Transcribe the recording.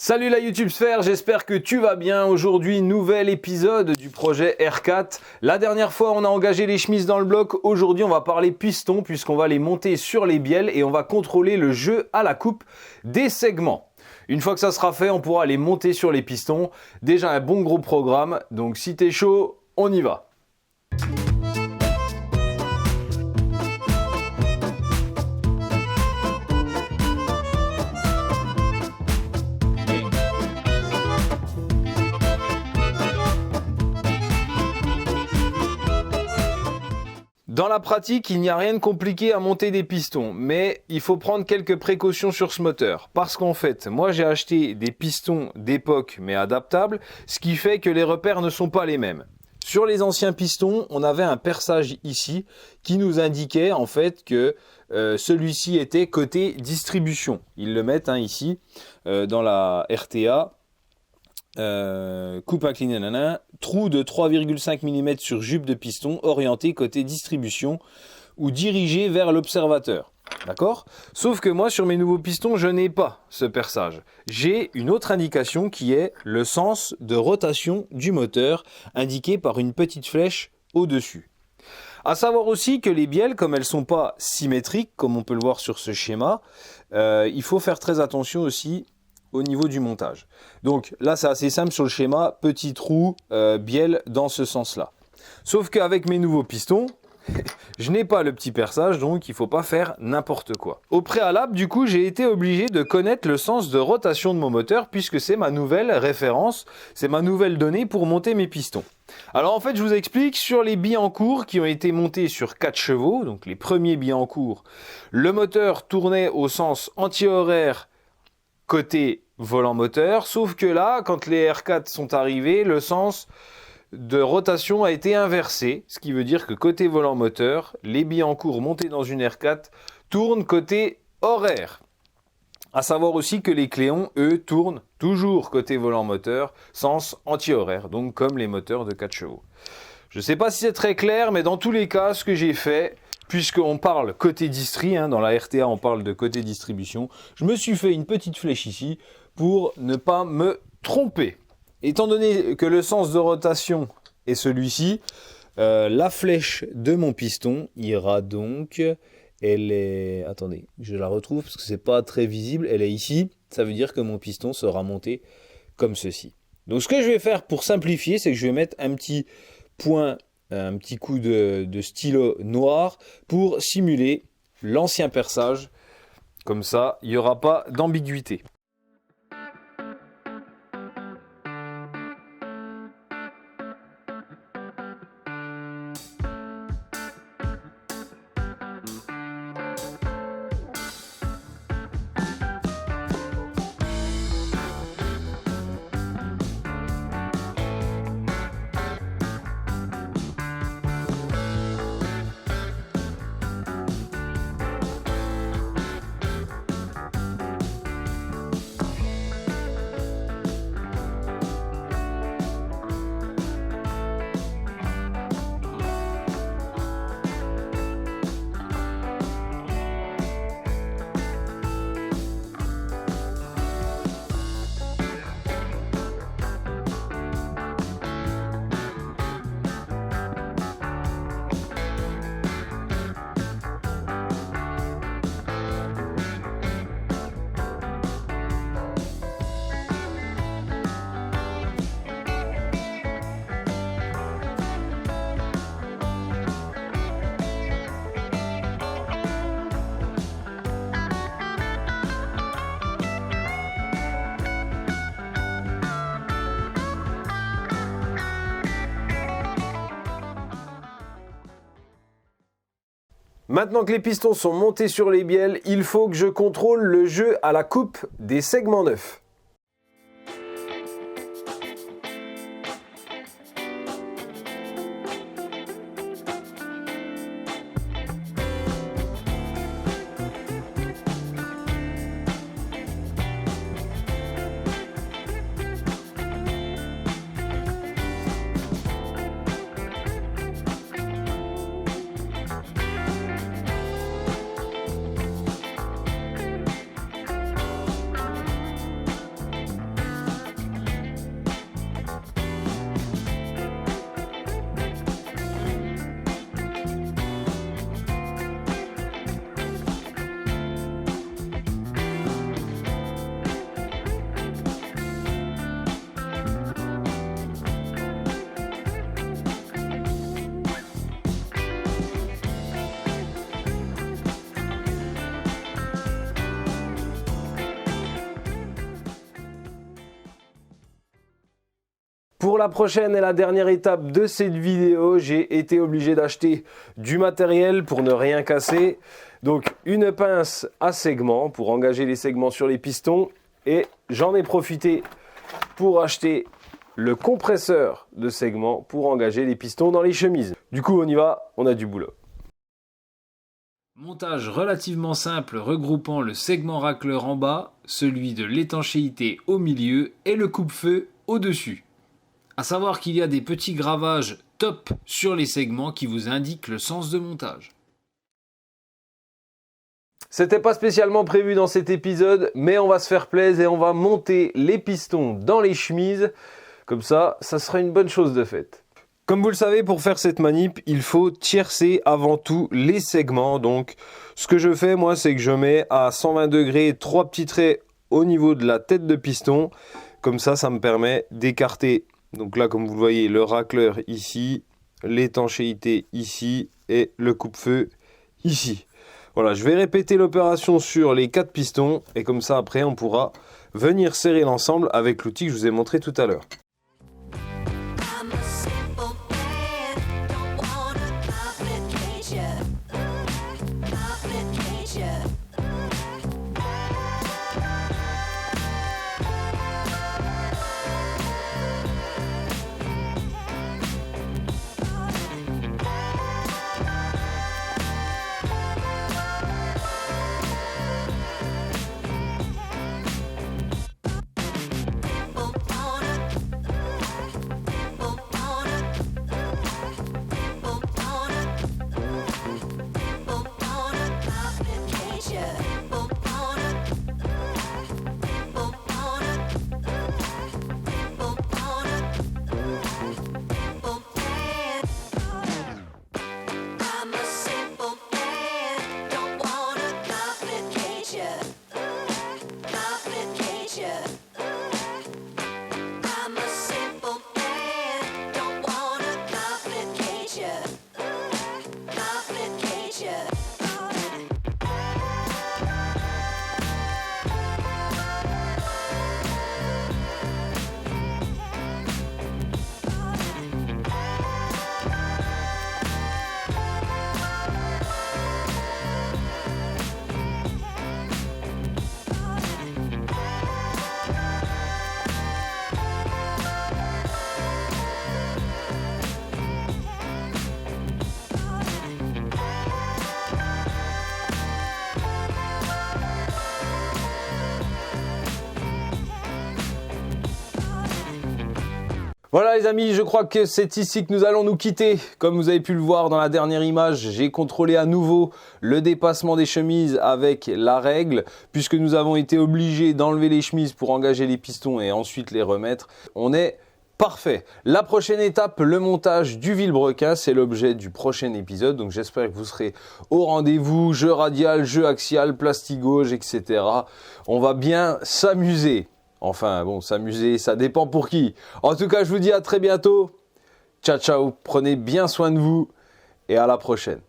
Salut la YouTube Sphère, j'espère que tu vas bien. Aujourd'hui, nouvel épisode du projet R4. La dernière fois, on a engagé les chemises dans le bloc. Aujourd'hui, on va parler piston puisqu'on va les monter sur les bielles et on va contrôler le jeu à la coupe des segments. Une fois que ça sera fait, on pourra les monter sur les pistons. Déjà un bon gros programme, donc si t'es chaud, on y va. Dans la pratique, il n'y a rien de compliqué à monter des pistons, mais il faut prendre quelques précautions sur ce moteur. Parce qu'en fait, moi j'ai acheté des pistons d'époque mais adaptables, ce qui fait que les repères ne sont pas les mêmes. Sur les anciens pistons, on avait un perçage ici qui nous indiquait en fait que celui-ci était côté distribution. Ils le mettent ici dans la RTA. Coupe inclinée, trou de 3,5 mm sur jupe de piston orienté côté distribution ou dirigé vers l'observateur. D'accord ? Sauf que moi sur mes nouveaux pistons je n'ai pas ce perçage. J'ai une autre indication qui est le sens de rotation du moteur indiqué par une petite flèche au-dessus. À savoir aussi que les bielles, comme elles ne sont pas symétriques comme on peut le voir sur ce schéma, il faut faire très attention aussi au niveau du montage. Donc là c'est assez simple sur le schéma, petit trou, bielle dans ce sens là. Sauf qu'avec mes nouveaux pistons, je n'ai pas le petit perçage, donc il ne faut pas faire n'importe quoi. Au préalable, du coup, j'ai été obligé de connaître le sens de rotation de mon moteur puisque c'est ma nouvelle référence, c'est ma nouvelle donnée pour monter mes pistons. Alors en fait, je vous explique, sur les Billancourt qui ont été montés sur 4 chevaux, donc les premiers Billancourt, le moteur tournait au sens anti-horaire côté volant moteur, sauf que là, quand les R4 sont arrivés, le sens de rotation a été inversé, ce qui veut dire que côté volant moteur, les Billancourt montés dans une R4 tournent côté horaire. À savoir aussi que les Cléon, eux, tournent toujours côté volant moteur, sens anti-horaire, donc comme les moteurs de 4 chevaux. Je ne sais pas si c'est très clair, mais dans tous les cas, ce que j'ai fait, puisqu'on parle côté distri, dans la RTA on parle de côté distribution, je me suis fait une petite flèche ici pour ne pas me tromper. Étant donné que le sens de rotation est celui-ci, la flèche de mon piston ira donc, elle est, attendez, je la retrouve parce que c'est pas très visible, elle est ici, ça veut dire que mon piston sera monté comme ceci. Donc ce que je vais faire pour simplifier, c'est que je vais mettre un petit point, un petit coup de stylo noir pour simuler l'ancien perçage. Comme ça, il n'y aura pas d'ambiguïté. Maintenant que les pistons sont montés sur les bielles, il faut que je contrôle le jeu à la coupe des segments neufs. Pour la prochaine et la dernière étape de cette vidéo, j'ai été obligé d'acheter du matériel pour ne rien casser. Donc une pince à segments pour engager les segments sur les pistons. Et j'en ai profité pour acheter le compresseur de segments pour engager les pistons dans les chemises. Du coup, on y va, on a du boulot. Montage relativement simple regroupant le segment racleur en bas, celui de l'étanchéité au milieu et le coupe-feu au-dessus. A savoir qu'il y a des petits gravages top sur les segments qui vous indiquent le sens de montage. C'était pas spécialement prévu dans cet épisode, mais on va se faire plaisir et on va monter les pistons dans les chemises. Comme ça sera une bonne chose de faite. Comme vous le savez, pour faire cette manip, il faut tiercer avant tout les segments. Donc, ce que je fais, moi, c'est que je mets à 120 degrés 3 petits traits au niveau de la tête de piston. Comme ça me permet d'écarter. Donc là, comme vous le voyez, le racleur ici, l'étanchéité ici et le coupe-feu ici. Voilà, je vais répéter l'opération sur les 4 pistons et comme ça, après, on pourra venir serrer l'ensemble avec l'outil que je vous ai montré tout à l'heure. Voilà les amis, je crois que c'est ici que nous allons nous quitter. Comme vous avez pu le voir dans la dernière image, j'ai contrôlé à nouveau le dépassement des chemises avec la règle. Puisque nous avons été obligés d'enlever les chemises pour engager les pistons et ensuite les remettre, on est parfait. La prochaine étape, le montage du vilebrequin, c'est l'objet du prochain épisode. Donc j'espère que vous serez au rendez-vous. Jeu radial, jeu axial, plastigauge, etc. On va bien s'amuser. Enfin, bon, s'amuser, ça dépend pour qui. En tout cas, je vous dis à très bientôt. Ciao, ciao. Prenez bien soin de vous et à la prochaine.